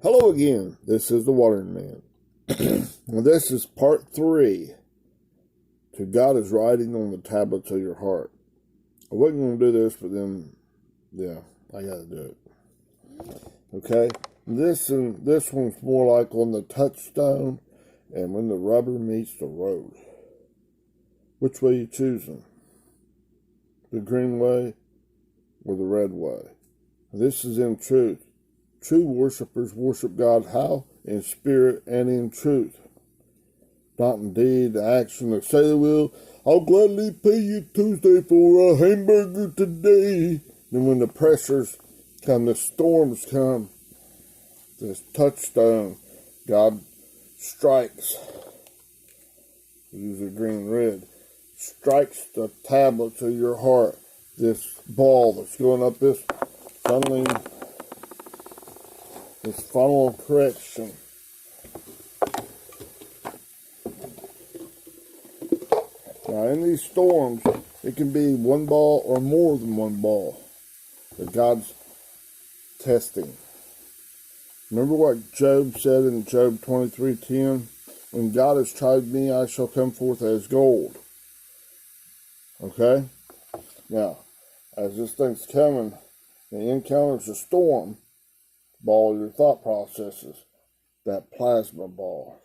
Hello again, this is the Watering Man. Well, this is part 3 to God is writing on the tablets of your heart. I wasn't going to do this, but then, I got to do it. Okay, this one's more like on the touchstone and when the rubber meets the road. Which way you choosing? The green way or the red way? This is in truth. True worshipers worship God how? In spirit and in truth. Not in deed, action, or say they will. I'll gladly pay you Tuesday for a hamburger today. Then when the pressures come, the storms come, this touchstone, God strikes. Use a green and red. Strikes the tablets of your heart. This ball that's going up this funneling. This funnel of correction. Now, in these storms, it can be one ball or more than one ball that God's testing. Remember what Job said in Job 23:10? When God has tried me, I shall come forth as gold. Okay? Now, as this thing's coming, it encounters a storm. Ball of your thought processes, that plasma ball.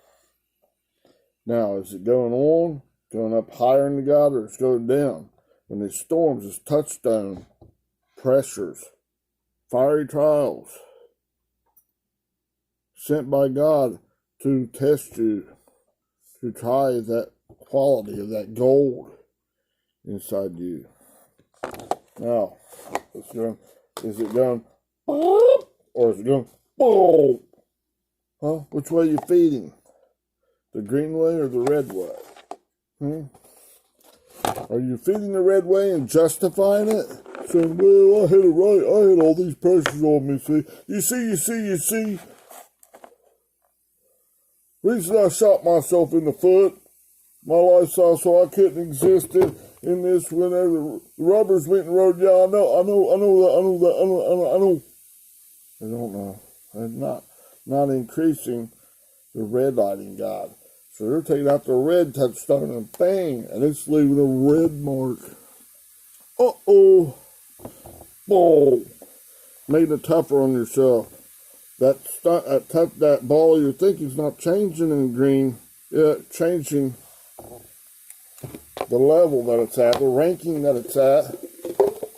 Now, is it going on, going up higher into God, or it's going down? When these storms, this touchstone, pressures, fiery trials, sent by God to test you, to try that quality of that gold inside you. Now, is it going, or is it going, boom? Huh? Which way are you feeding? The green way or the red way? Are you feeding the red way and justifying it? Saying, well, I had it right. I had all these pressures on me. See? You see. Reason I shot myself in the foot, my lifestyle, so I couldn't exist in this whenever the rubbers went in the road. Yeah, I know. I don't know. They're not increasing the red lighting God. So they're taking out the red touchstone and bang, and it's leaving a red mark. Uh-oh. Boom. Made it tougher on yourself. That ball you're thinking is not changing in green. Yeah, changing the level that it's at, the ranking that it's at.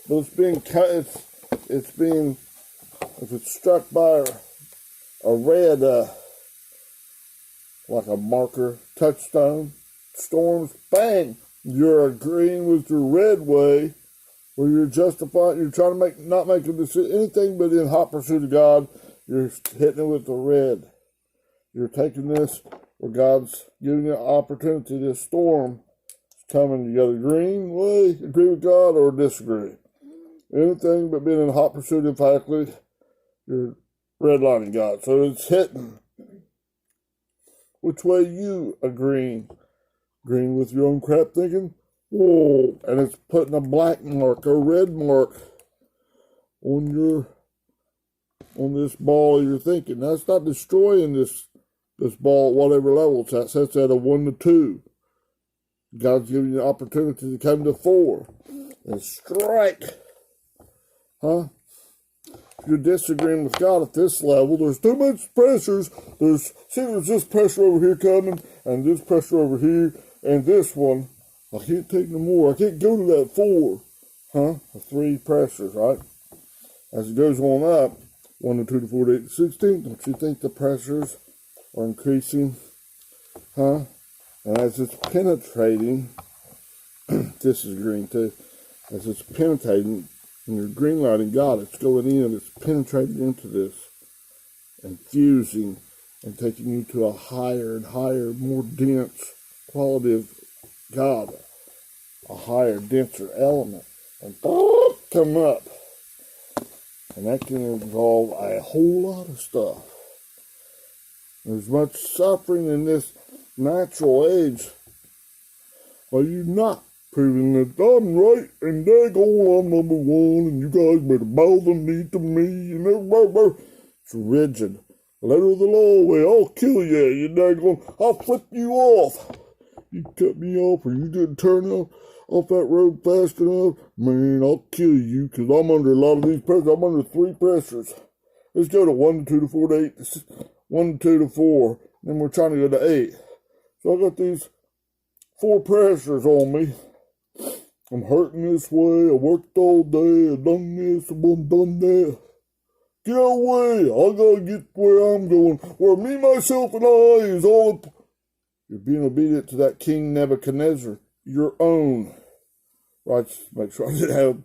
But it's being cut. It's being. If it's struck by a red, like a marker, touchstone, storms, bang, you're agreeing with your red way, where you're justifying, you're trying to not make a decision, anything but in hot pursuit of God, you're hitting it with the red. You're taking this where God's giving you an opportunity, this storm is coming, you got a green way, agree with God or disagree. Anything but being in hot pursuit, emphatically, you're redlining God. So it's hitting which way you agreeing. Agreeing with your own crap thinking. Whoa. And it's putting a black mark, a red mark on this ball you're thinking. That's not destroying this ball at whatever level it's at. Sets at a 1 to 2. God's giving you the opportunity to come to 4 and strike. Huh? You're disagreeing with God at this level. There's too much pressures. There's this pressure over here coming, and this pressure over here, and this one. I can't take no more. I can't go to that 4. Huh? The 3 pressures, right? As it goes on up, 1 to 2 to 4 to 8 to 16, don't you think the pressures are increasing? Huh? And as it's penetrating, this is green too, as it's penetrating, and you're green lighting God, it's going in, it's penetrating into this, and fusing, and taking you to a higher and higher, more dense quality of God, a higher, denser element, and come up. And that can involve a whole lot of stuff. There's much suffering in this natural age. Are you not proving that I'm right and daggone I'm number 1 and you guys better bow the knee to me and everybody. It's rigid. letter of the law away. I'll kill you. You daggone. I'll flip you off. You cut me off, or you didn't turn off that road fast enough. Man, I'll kill you, because I'm under a lot of these pressures. I'm under 3 pressures. Let's go to 1 to 2 to 4 to 8. 1 to 2 to 4. Then we're trying to go to 8. So I got these 4 pressures on me. I'm hurting this way. I worked all day. I done this. I done that. Get away. I gotta get where I'm going. Where me, myself, and I is all. You're being obedient to that King Nebuchadnezzar. Your own. Right, make sure I didn't have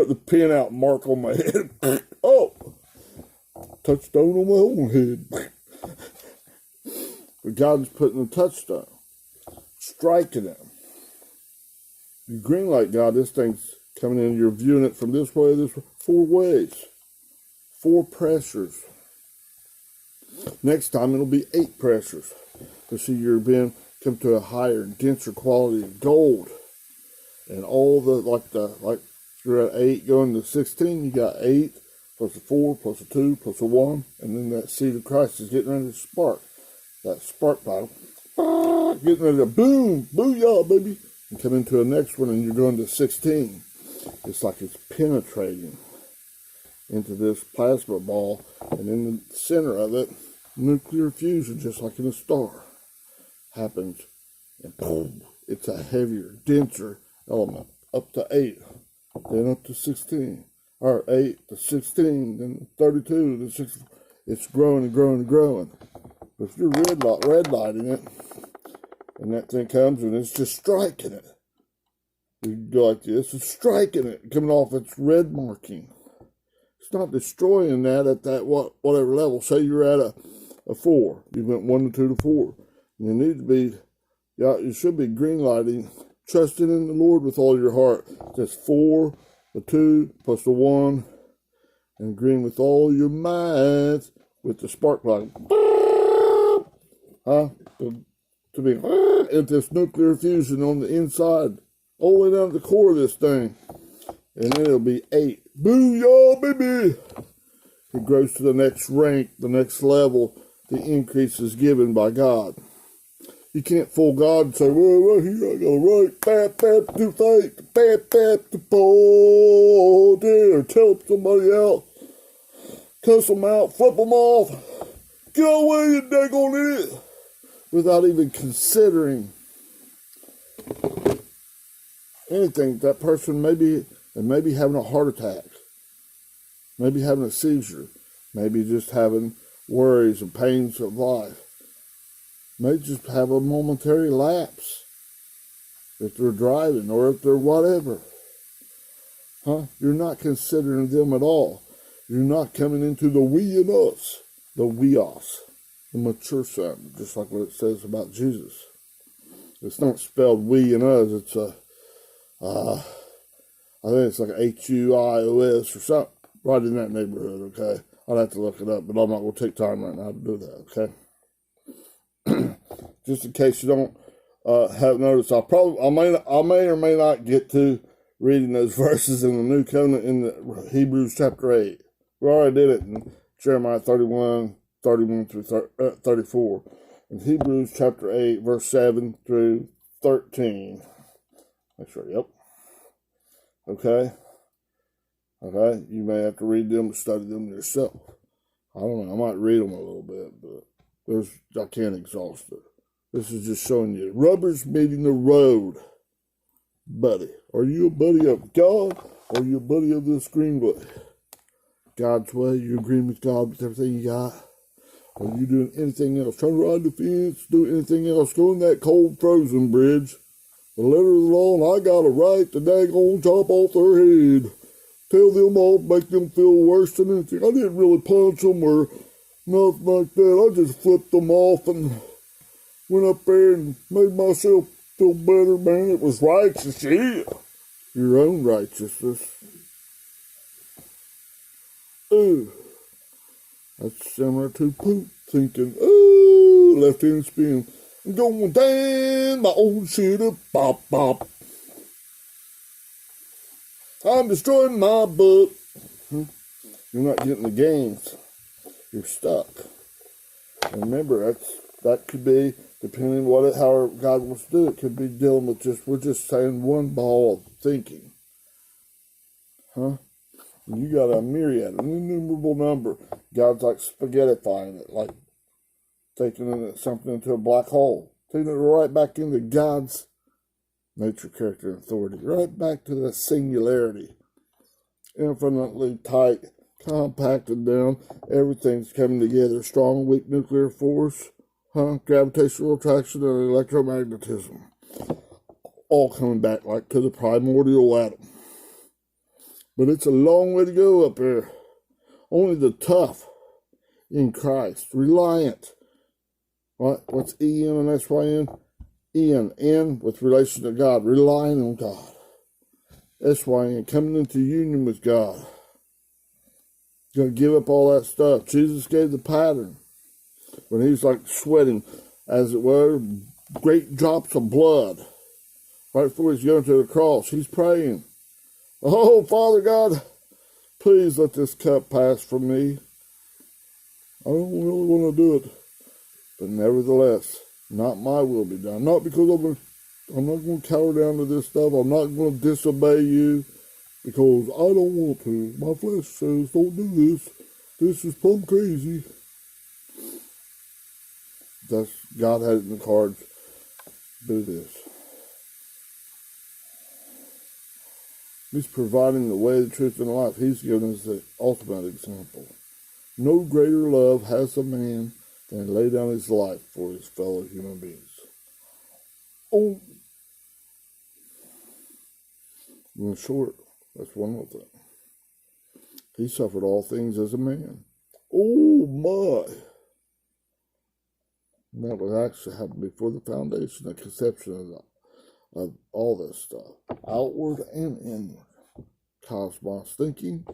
the pen out mark on my head. Oh! Touchstone on my own head. But God's putting a touchstone. Striking it. You green light God, this thing's coming in. You're viewing it from this way, this way. 4 ways. 4 pressures. Next time it'll be 8 pressures. You see, you're being come to a higher, denser quality of gold, and all the like you're at 8 going to 16. You got 8 plus a 4 plus a 2 plus a 1, and then that seed of Christ is getting ready to spark. That spark bottle, getting ready to boom, booyah, baby, and come into the next one, and you're going to 16. It's like it's penetrating into this plasma ball, and in the center of it, nuclear fusion, just like in a star, happens, and boom, it's a heavier, denser element, up to 8, then up to 16, or 8 to 16, then 32 to 60. It's growing and growing and growing. But if you're red lighting it, and that thing comes and it's just striking it, you go like this, it's striking it, coming off its red marking. It's not destroying that at that whatever level. Say you're at a 4. You went 1 to 2 to 4. You need to be, you should be green lighting, trusting in the Lord with all your heart. That's 4, the 2 plus the 1, and green with all your might with the spark plug. To be at this nuclear fusion on the inside, all the way down to the core of this thing. And then it'll be 8. Booyah, baby! It grows to the next rank, the next level. The increase is given by God. You can't fool God and say, well, here I go, right, bap, to fight, bap, to pull, or tell somebody else, cuss them out, flip them off, get away, you daggone idiot, without even considering anything. That person may be having a heart attack, maybe having a seizure, maybe just having worries and pains of life. May just have a momentary lapse if they're driving or if they're whatever. You're not considering them at all. You're not coming into the we and us, the weos, the mature son, just like what it says about Jesus. It's not spelled we and us. It's I think it's like HUIOS or something, right in that neighborhood. Okay, I'll have to look it up, but I'm not going to take time right now to do that. Okay. Just in case you don't have noticed, I may or may not get to reading those verses in the New Covenant in the Hebrews chapter 8. We already did it in Jeremiah 31 through 34. In Hebrews chapter 8, verse 7 through 13. Make sure, yep. Okay. You may have to read them and study them yourself. I don't know, I might read them a little bit, but I can't exhaust it. This is just showing you rubber's meeting the road. Buddy. Are you a buddy of God, or are you a buddy of this greenway? God's way, you agreeing with God with everything you got? Or are you doing anything else? Trying to ride the fence, do anything else, go in that cold frozen bridge. The letter of the law, and I got a right to daggone chop off their head. Tell them off, make them feel worse than anything. I didn't really punch them or nothing like that. I just flipped them off and went up there and made myself feel better, man. It was righteous, yeah. Your own righteousness. Ooh. That's similar to poop thinking, ooh, left hand spin. I'm going down my old shit up, bop. I'm destroying my butt. You're not getting the gains. You're stuck. And remember, that could be, depending on how God wants to do it, could be dealing with we're just saying one ball of thinking. Huh? And you got a myriad, an innumerable number. God's like spaghettifying it, like taking something into a black hole. Taking it right back into God's nature, character, and authority. Right back to the singularity. Infinitely tight, compacted down. Everything's coming together. Strong, weak nuclear force. Gravitational attraction and electromagnetism. All coming back like to the primordial atom. But it's a long way to go up there. Only the tough in Christ, reliant. Right? What's E-N and S-Y-N? E-N, N with relation to God, relying on God. S-Y-N, coming into union with God. Going to give up all that stuff. Jesus gave the pattern. When he's like sweating, as it were, great drops of blood. Right before he's going to the cross, he's praying. Oh, Father God, please let this cup pass from me. I don't really want to do it. But nevertheless, not my will be done. Not because I'm not going to cower down to this stuff. I'm not going to disobey you because I don't want to. My flesh says, don't do this. This is plumb crazy. God had it in the cards. Do this. He's providing the way, the truth, and the life. He's given us the ultimate example. No greater love has a man than lay down his life for his fellow human beings. Oh, in short, that's one more thing. He suffered all things as a man. Oh my! And that would actually happen before the foundation, the conception of all this stuff, outward and inward. Cosmos thinking,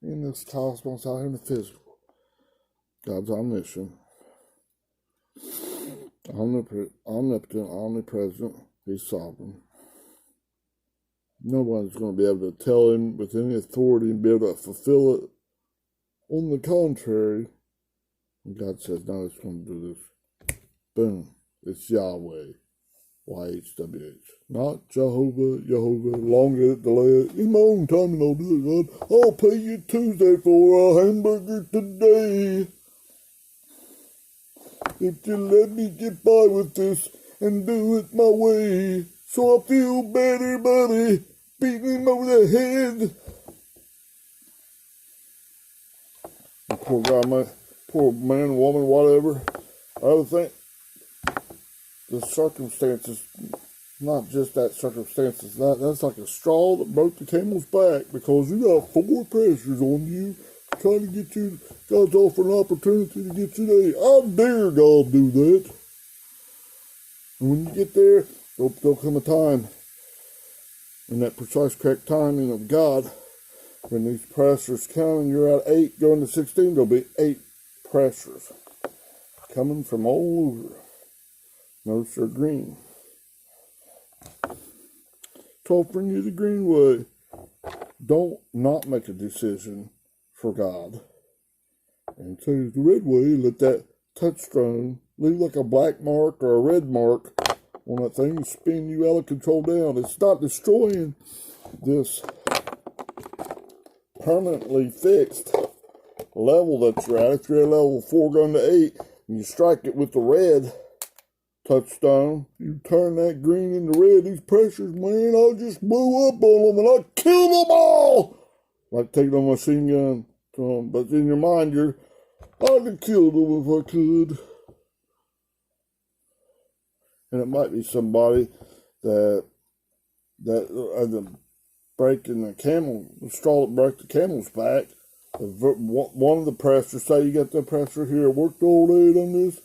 in this cosmos out in the physical. God's omniscient, omnipotent, omnipresent. He's sovereign. Nobody's going to be able to tell him with any authority and be able to fulfill it. On the contrary, God says, no, it's going to do this. Boom. It's Yahweh. YHWH. Not Jehovah, long it, delay it. In my own time and I'll do it, God. I'll pay you Tuesday for a hamburger today. If you let me get by with this and do it my way. So I feel better, buddy. Beating him over the head. The poor guy, poor man, woman, whatever. I would think the circumstances, not just that circumstances, that's like a straw that broke the camel's back because you got 4 pressures on you trying to get you. God's offering an opportunity to get you there. I dare God do that. And when you get there, there'll come a time, in that precise correct timing of God, when these pressures come and you're at 8 going to 16, there'll be 8 pressures coming from all over. Notice they're green. It's offering you the green way. Don't not make a decision for God. And choose the red way. Let that touchstone leave like a black mark or a red mark on that thing and spin you out of control down. It's not destroying this permanently fixed level that you're at. If you're at level 4 going to 8 and you strike it with the red touchstone, you turn that green into red. These pressures, man, I just blew up on them and I killed them all. Like taking a machine gun to them. But in your mind, I'd have killed them if I could. And it might be somebody that breaking the straw that broke the camel's back. One of the pressures, say you got that pressure here, worked all day on this.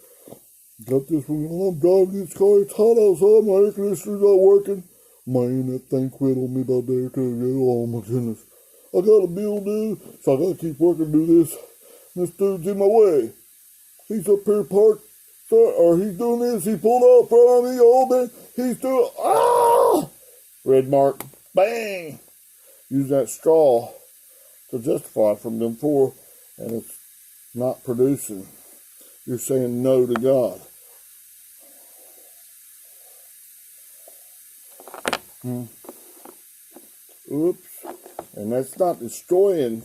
Got this one, I'm driving this car, it's hot outside, my air conditioner's not working. Man, that thing quit on me about there too. Oh my goodness. I got a bill due, so I gotta keep working to do this. This dude's in my way. He's up here parked, or he's doing this, he pulled out in front of me, oh man, he's doing, red mark, bang! Use that straw to justify from them 4, and it's not producing. you're saying no to God. Oops. And that's not destroying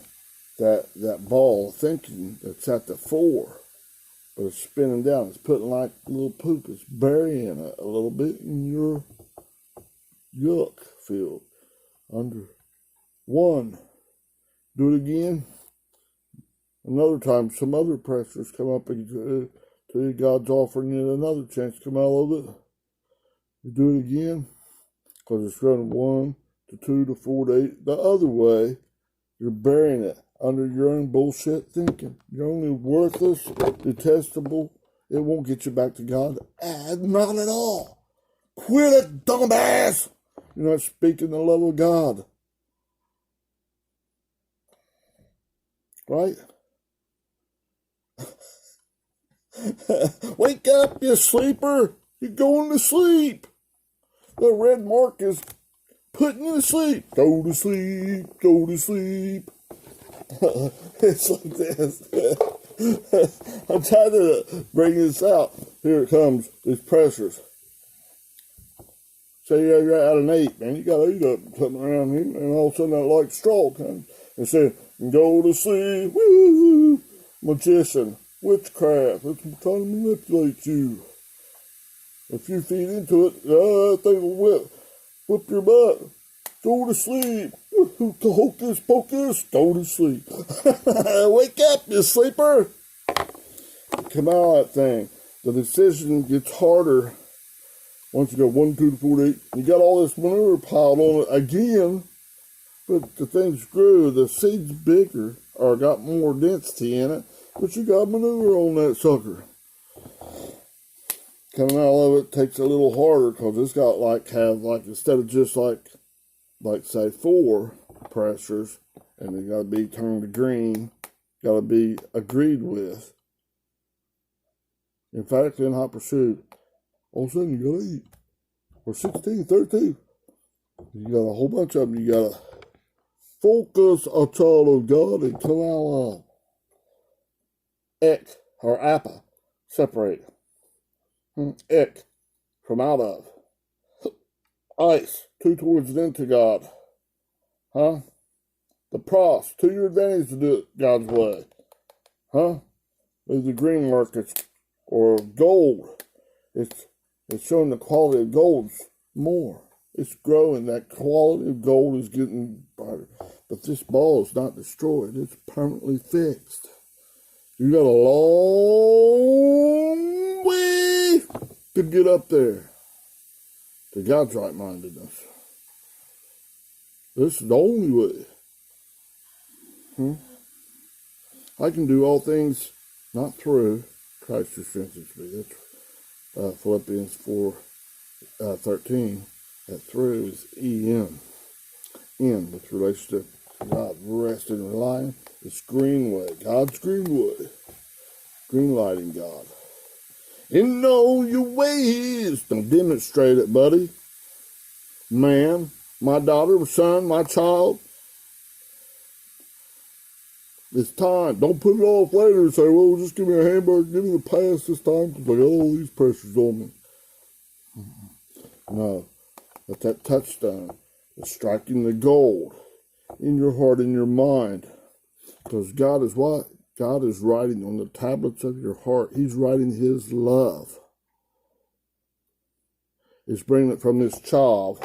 that ball of thinking that's at the 4. But it's spinning down. It's putting like a little poop. It's burying it a little bit in your yuck field. Under 1. Do it again. Another time, some other pressures come up into God's offering you another chance to come out of it. You do it again. Because it's running 1 to 2 to 4 to 8. The other way, you're burying it under your own bullshit thinking. You're only worthless, detestable. It won't get you back to God. Not at all. Quit it, dumbass. You're not speaking the love of God. Right? Wake up, you sleeper. You're going to sleep. The red mark is putting you to sleep. Go to sleep. Go to sleep. It's like this. I'm trying to bring this out. Here it comes. These pressures. Say you're at an 8, man. You got to eat up something around here. And all of a sudden that like straw comes. And say, go to sleep. Woo! Magician. Witchcraft. It's trying to manipulate you. If you feed into it, they will whip your butt. Go to sleep. Hocus pocus. Go to sleep. Wake up, you sleeper. Come out of that thing. The decision gets harder once you go 1, 2 to 4 to 8. You got all this manure piled on it again, but the things grew. The seed's bigger or got more density in it, but you got manure on that sucker. Coming out of it takes a little harder because it's got instead of just like say 4 pressures, and they got to be turned to green, got to be agreed with. Emphatically in hot pursuit. All of a sudden you got to eat. Or 16, 32. You got a whole bunch of them. You got to focus a child of God and come out of ek or appa. Separate. Ek from out of. Ice, 2 towards and into God. Huh? The pros, to your advantage to do it God's way. Huh? With the green markets or gold. It's showing the quality of gold's more. It's growing. That quality of gold is getting brighter. But this ball is not destroyed. It's permanently fixed. You got a long way to get up there to God's right-mindedness. This is the only way. I can do all things not through Christ who strengthens me. That's Philippians 4:13. That through is E-N. In with relation to God, rest and relying. It's greenway. God's greenway. Greenlighting God. In all your ways. Don't demonstrate it, buddy. Man, my daughter, my son, my child. It's time. Don't put it off later and say, well, just give me a hamburger, give me the pass this time because I got all these pressures on me. No. But that touchstone is striking the gold in your heart and your mind. Because God is what? God is writing on the tablets of your heart. He's writing His love. He's bringing it from this child.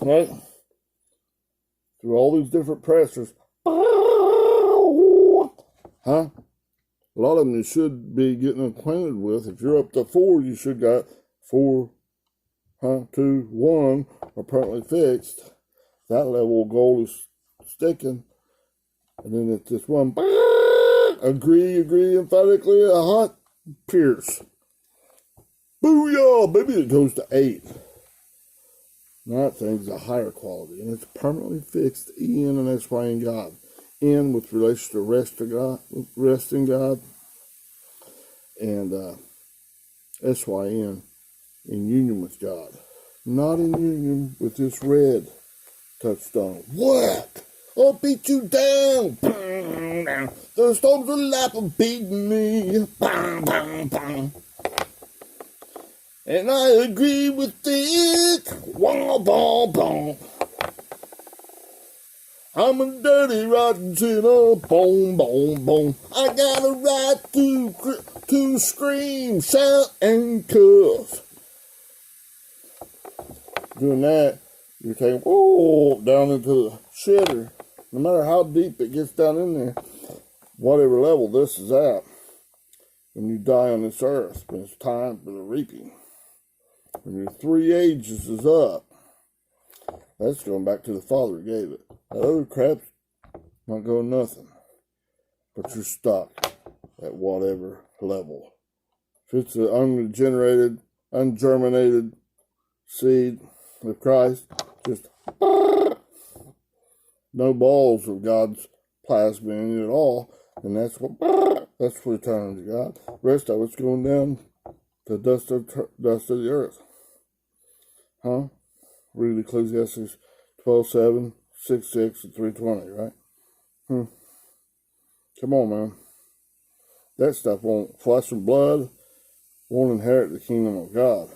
Right? Through all these different pressures. Huh? A lot of them you should be getting acquainted with. If you're up to 4, you should got 4, 2, 1 are permanently fixed. That level of gold is sticking. And then it's this one. Agree, emphatically, a hot pierce. Booyah, baby, it goes to 8. Now that thing's a higher quality, and it's permanently fixed in and that's why in God. In with relation to rest in God, and S-Y-N, in union with God. Not in union with this red touchstone. What? I'll beat you down! bang, bang. The storms of life are beating me. Bang, bang, bang. And I agree with it. Wah, wah, wah. I'm a dirty, rotten sinner. Boom, boom, boom. I got a right to scream, shout, and cuss. Doing that, you're taking down into the shitter. No matter how deep it gets down in there, whatever level this is at, when you die on this earth, when it's time for the reaping, when your 3 ages is up, that's going back to the Father who gave it. That other crap's not going nothing. But you're stuck at whatever level. If it's an unregenerated, ungerminated seed of Christ, just no balls of God's plasma in it at all, and that's returning to God. The rest of it's going down to dust of the earth. Huh? Read Ecclesiastes 12:7, 6:6, and 3:20, right? Come on, man. That stuff won't, flesh and blood won't inherit the kingdom of God.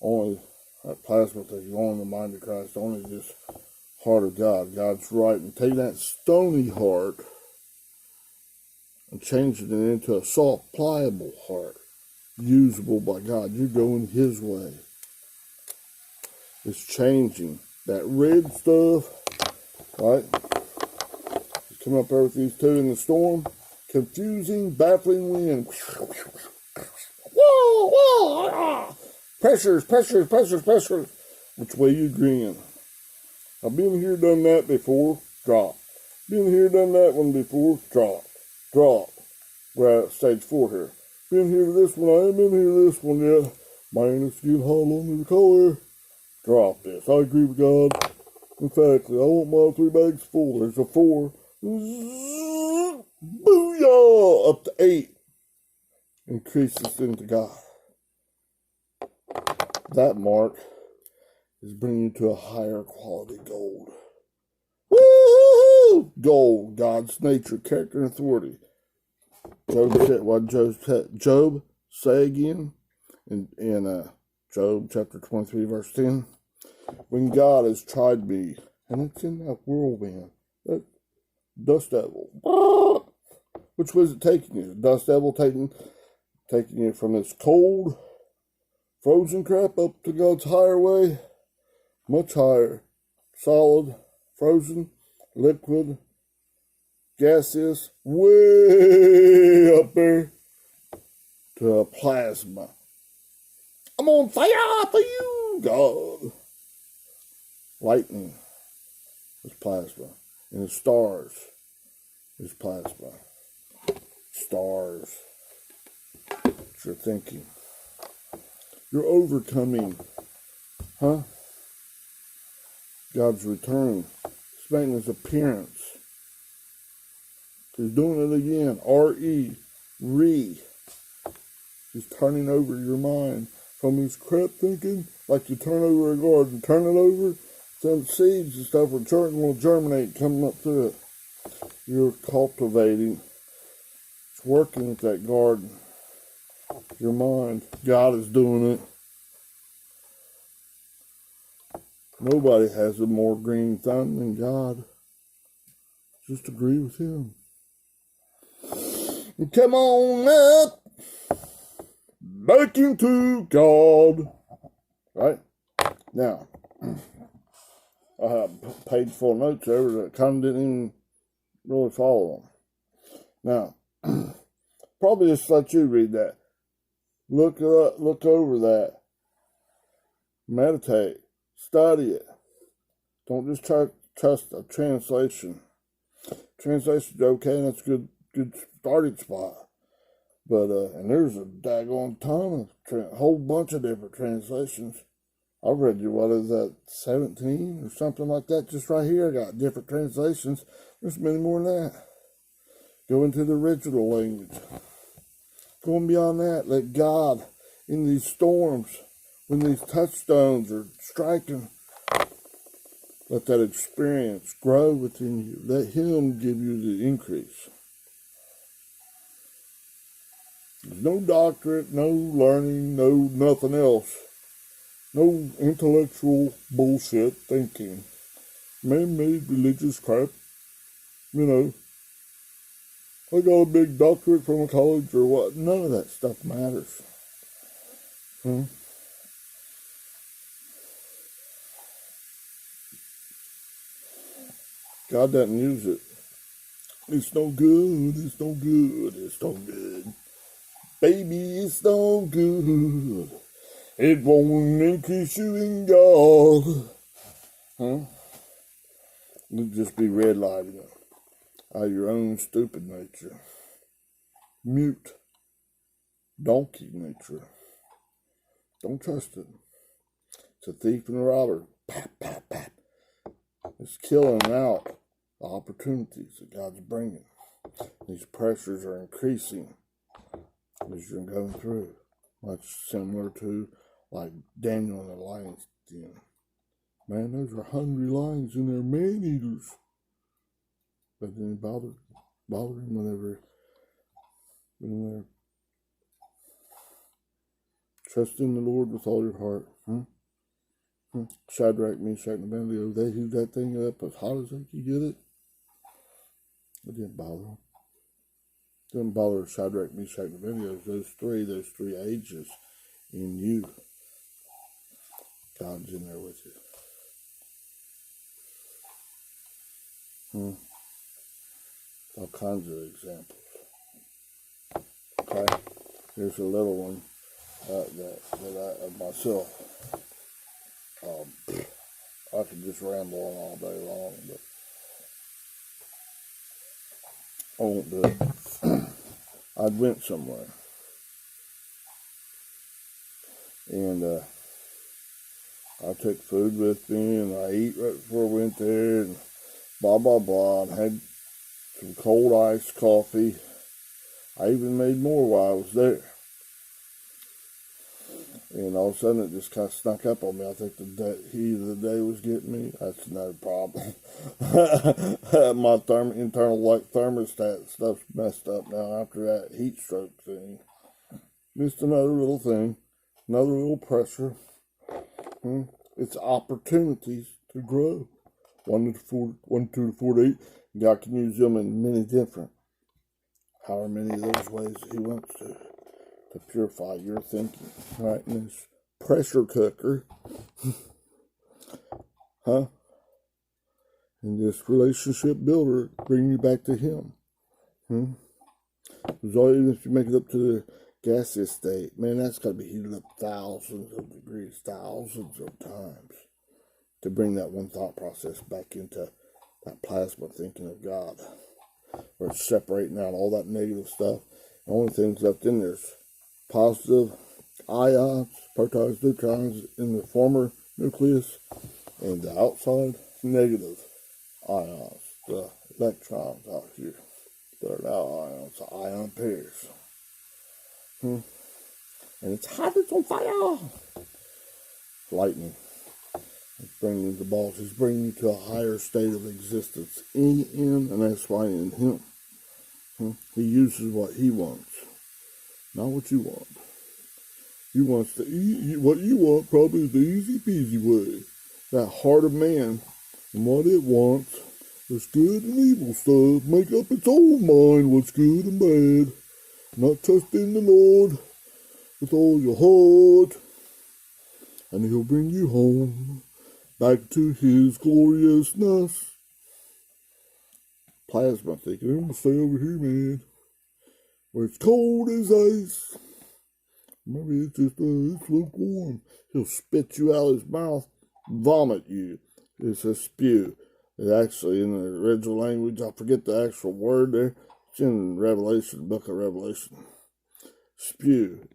Only that plasma thing, only the mind of Christ, only this heart of God. God's right. And take that stony heart and changing it into a soft, pliable heart, usable by God. You're going His way. It's changing. That red stuff, right? It's coming up there with these two in the storm. Confusing, baffling wind. Whoa, whoa, pressures. Which way you grin? I've been here, done that before. Drop. Been here, done that one before. Drop. We're at stage 4 here. Been here to this one. I ain't been here to this one yet. Man, it's getting hot under the collar. Drop this. I agree with God. Emphatically, I want my 3 bags full. There's a 4. Booyah! Up to 8. Increases into God. That mark is bringing you to a higher quality gold. Woo-hoo-hoo! Gold, God's nature, character, and authority. Job said, what Job say again in Job chapter 23, verse 10? When God has tried me, and it's in that whirlwind, that dust devil. Which way is it taking you? The dust devil taking you from this cold, frozen crap up to God's higher way? Much higher. Solid, frozen, liquid, gaseous, way up there to a plasma. I'm on fire for you, God. Lightning is plasma. And the stars is plasma. Stars. What you're thinking. You're overcoming. Huh? God's return. He's making His appearance. He's doing it again. Re. He's turning over your mind from this crap thinking, like you turn over a garden. Turn it over, some seeds and stuff will germinate coming up through it. You're cultivating. It's working with that garden. Your mind. God is doing it. Nobody has a more green thumb than God. Just agree with Him. And come on up. Back into God. Right? Now, I have a page full of notes there that kind of didn't even really follow them. Now, probably just let you read that. Look over that. Meditate. Study it. Don't just trust a translation. Translation's okay, and that's a good starting spot. But, and there's a daggone ton of, whole bunch of different translations. I've read you, what is that, 17 or something like that? Just right here, I got different translations. There's many more than that. Go into the original language. Going beyond that, let God, in these storms, when these touchstones are striking, let that experience grow within you. Let Him give you the increase. things. No doctorate, no learning, no nothing else. No intellectual bullshit thinking. Man-made religious crap. You know, I got a big doctorate from a college or what. None of that stuff matters. God doesn't use it. It's no good, it's no good, it's no good. Baby, it's no good. It won't increase you in God. You'll just be red lighting it out of your own stupid nature. Mute. Donkey nature. Don't trust it. It's a thief and a robber. Pat, pat, pat. It's killing out the opportunities that God's bringing. These pressures are increasing as you're going through. Much similar to like Daniel in the lion's den. Man, those are hungry lions and they're man-eaters. But then bother him whenever they're trust in the Lord with all your heart. Shadrach, Meshach, and Abednego, they heat that thing up as hot as they could get it. It didn't bother them. It didn't bother Shadrach, Meshach, and Abednego. Those three ages in you. God's in there with you. All kinds of examples. Okay, here's a little one that I of myself. I could just ramble on all day long, but I won't do it. I'd went somewhere, and I took food with me, and I ate right before I went there, and blah, blah, blah, and had some cold iced coffee. I even made more while I was there. And all of a sudden it just kind of snuck up on me. I think the heat of the day was getting me. That's no problem. My internal thermostat stuff's messed up now after that heat stroke thing. Just another little thing. Another little pressure. It's opportunities to grow. 1 to 4 to 8. God can use them in many different, however many of those ways He wants to purify your thinking. Right? And this pressure cooker, and this relationship builder, bring you back to Him. Because even if you make it up to the gaseous state, man, that's got to be heated up thousands of degrees, thousands of times to bring that one thought process back into that plasma thinking of God, where it's separating out all that negative stuff. The only things left in there is positive ions, protons, neutrons in the former nucleus, and the outside negative ions, the electrons out here. They're now ions, the ion pairs. And it's hot, it's on fire. Lightning. It's bringing the balls. He's bringing you to a higher state of existence in and that's why in Him. He uses what He wants, not what you want. He wants to eat what you want, probably the easy peasy way. That heart of man and what it wants, this good and evil stuff, make up its own mind what's good and bad. Not trust in the Lord with all your heart, and He'll bring you home back to His gloriousness. Plasma thinking, I'm gonna stay over here, man, where it's cold as ice. Maybe it's just it's lukewarm. He'll spit you out of His mouth, vomit you. It's a spew. It actually, in the original language, I forget the actual word there. It's in Revelation, book of Revelation. Spew.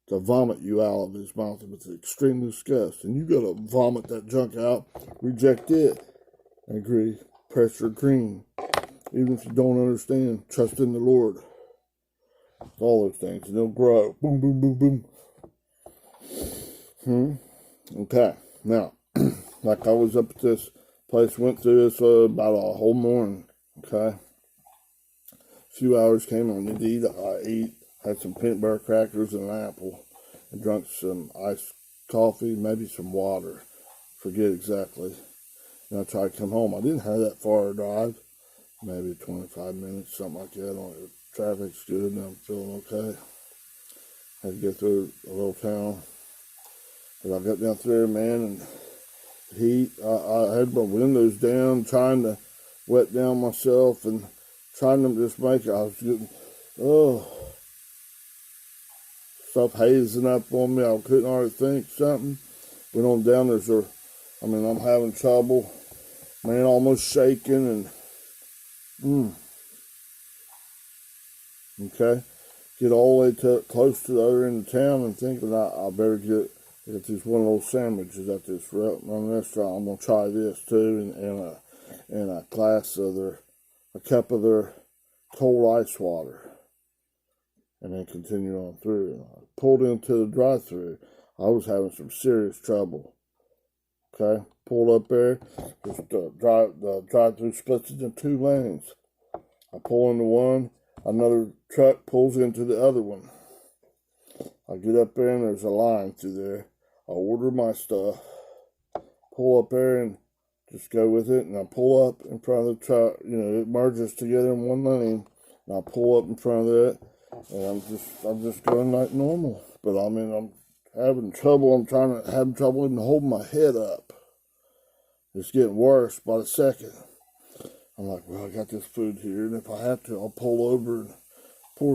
To vomit you out of His mouth with extreme disgust. And you gotta vomit that junk out, reject it, and agree, pressure green. Even if you don't understand, trust in the Lord. All those things, and they'll grow. Boom, boom, boom, boom. Okay, now, like I was up at this place, went through this about a whole morning, okay? A few hours came on, indeed, I ate Had some peanut butter crackers and an apple, and drank some iced coffee, maybe some water. Forget exactly. And I tried to come home. I didn't have that far a drive, maybe 25 minutes, something like that. Traffic's good and I'm feeling okay. Had to get through a little town. But I got down through there, man, and heat. I had my windows down, trying to wet down myself and trying to just make it. I was getting, stuff hazing up on me. I couldn't hardly think something. Went on down, I'm having trouble. Man, almost shaking and, okay. Get all the way close to the other end of town and thinking I better get these one of those sandwiches at this restaurant. I'm going to try this too and a cup of their cold ice water. And then continue on through. And I pulled into the drive-thru. I was having some serious trouble. Okay, pulled up there. The drive-thru splits into 2 lanes. I pull into one. Another truck pulls into the other one. I get up there and there's a line through there. I order my stuff. Pull up there and just go with it. And I pull up in front of the truck. It merges together in one lane. And I pull up in front of that. And I'm just going like normal. But I'm having trouble. Having trouble even holding my head up. It's getting worse by the second. I'm like, well, I got this food here, and if I have to, I'll pull over and